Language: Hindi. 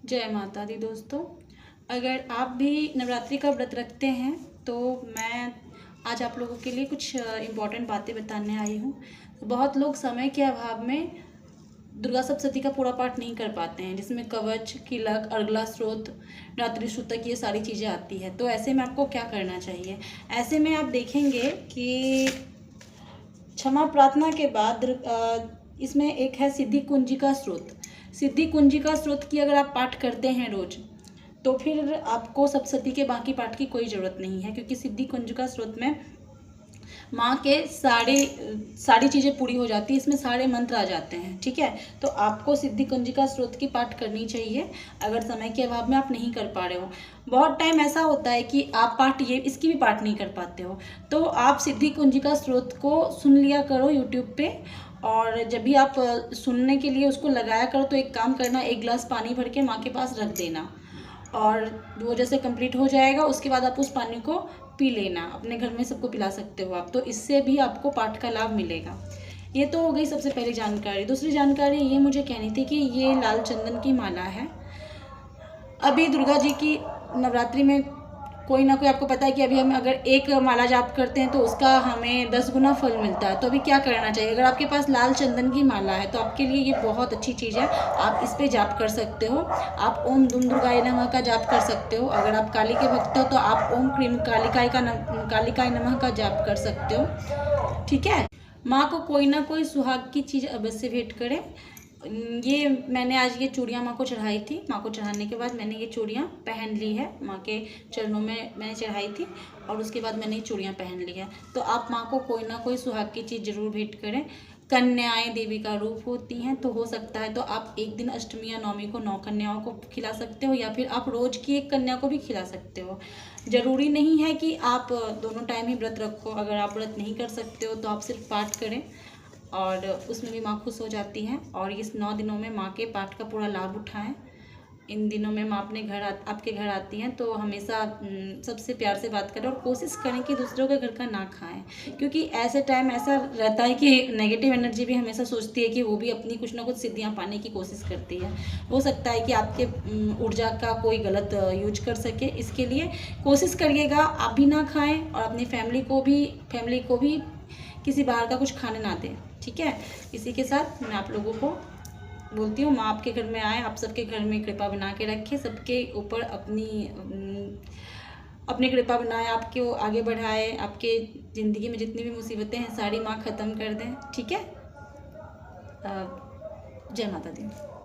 जय माता दी दोस्तों। अगर आप भी नवरात्रि का व्रत रखते हैं तो मैं आज आप लोगों के लिए कुछ इम्पॉर्टेंट बातें बताने आई हूँ। बहुत लोग समय के अभाव में दुर्गा सप्तशती का पूरा पाठ नहीं कर पाते हैं, जिसमें कवच, किलक, अर्गला स्रोत, रात्रि सूतक ये सारी चीज़ें आती है। तो ऐसे में आपको क्या करना चाहिए? ऐसे में आप देखेंगे कि क्षमा प्रार्थना के बाद इसमें एक है सिद्धि कुंजिका स्रोत। सिद्धि कुंजिका स्रोत की अगर आप पाठ करते हैं रोज, तो फिर आपको सप्तशती के बाकी पाठ की कोई ज़रूरत नहीं है, क्योंकि सिद्धि कुंजिका स्रोत में माँ के सारी चीज़ें पूरी हो जाती है। इसमें सारे मंत्र आ जाते हैं। ठीक है, तो आपको सिद्धि कुंजिका स्रोत की पाठ करनी चाहिए अगर समय के अभाव में आप नहीं कर पा रहे हो। बहुत टाइम ऐसा होता है कि आप पाठ इसकी भी पाठ नहीं कर पाते हो, तो आप सिद्धि कुंजिका स्रोत को सुन लिया करो यूट्यूब पे। और जब भी आप सुनने के लिए उसको लगाया करो तो एक काम करना, एक गिलास पानी भर के माँ के पास रख देना, और वो जैसे कंप्लीट हो जाएगा उसके बाद आप उस पानी को पी लेना। अपने घर में सबको पिला सकते हो आप, तो इससे भी आपको पाठ का लाभ मिलेगा। ये तो हो गई सबसे पहली जानकारी। दूसरी जानकारी ये मुझे कहनी थी कि ये लाल चंदन की माला है। अभी दुर्गा जी की नवरात्रि में कोई ना कोई, आपको पता है कि अभी हम अगर एक माला जाप करते हैं तो उसका हमें 10 गुना फल मिलता है। तो अभी क्या करना चाहिए? अगर आपके पास लाल चंदन की माला है तो आपके लिए ये बहुत अच्छी चीज़ है। आप इस पे जाप कर सकते हो। आप ओम दुम दुर्गाय नमः का जाप कर सकते हो। अगर आप काली के भक्त हो तो आप ओम क्रीम कालिकाय नमः का जाप कर सकते हो। ठीक है, माँ को कोई ना कोई सुहाग की चीज़ अवश्य भेंट करें। ये मैंने आज ये चूड़ियाँ माँ को चढ़ाई थी। माँ को चढ़ाने के बाद मैंने ये चूड़ियाँ पहन ली है। माँ के चरणों में मैंने चढ़ाई थी और उसके बाद मैंने ये चूड़ियाँ पहन ली है। तो आप माँ को कोई ना कोई सुहाग की चीज़ जरूर भेंट करें। कन्याएं देवी का रूप होती हैं, तो हो सकता है तो आप एक दिन अष्टमी या नवमी को 9 कन्याओं को खिला सकते हो, या फिर आप रोज की एक कन्या को भी खिला सकते हो। जरूरी नहीं है कि आप दोनों टाइम ही व्रत रखो। अगर आप व्रत नहीं कर सकते हो तो आप सिर्फ पाठ करें, और उसमें भी माँ खुश हो जाती हैं। और इस 9 दिनों में माँ के पाठ का पूरा लाभ उठाएं। इन दिनों में माँ अपने घर आपके घर आती हैं, तो हमेशा सबसे प्यार से बात करें और कोशिश करें कि दूसरों के घर का ना खाएं, क्योंकि ऐसे टाइम ऐसा रहता है कि नेगेटिव एनर्जी भी हमेशा सोचती है कि वो भी अपनी कुछ ना कुछ सिद्धियाँ पाने की कोशिश करती है। हो सकता है कि आपके ऊर्जा का कोई गलत यूज कर सके। इसके लिए कोशिश करिएगा आप भी ना खाएँ और अपनी फैमिली को भी किसी बाहर का कुछ खाने ना दें। ठीक है, इसी के साथ मैं आप लोगों को बोलती हूँ, माँ आपके घर में आए, आप सबके घर में कृपा बना के रखे, सबके ऊपर अपनी कृपा बनाए, आपको आगे बढ़ाए, आपके ज़िंदगी में जितनी भी मुसीबतें हैं सारी माँ ख़त्म कर दें। ठीक है, जय माता दी।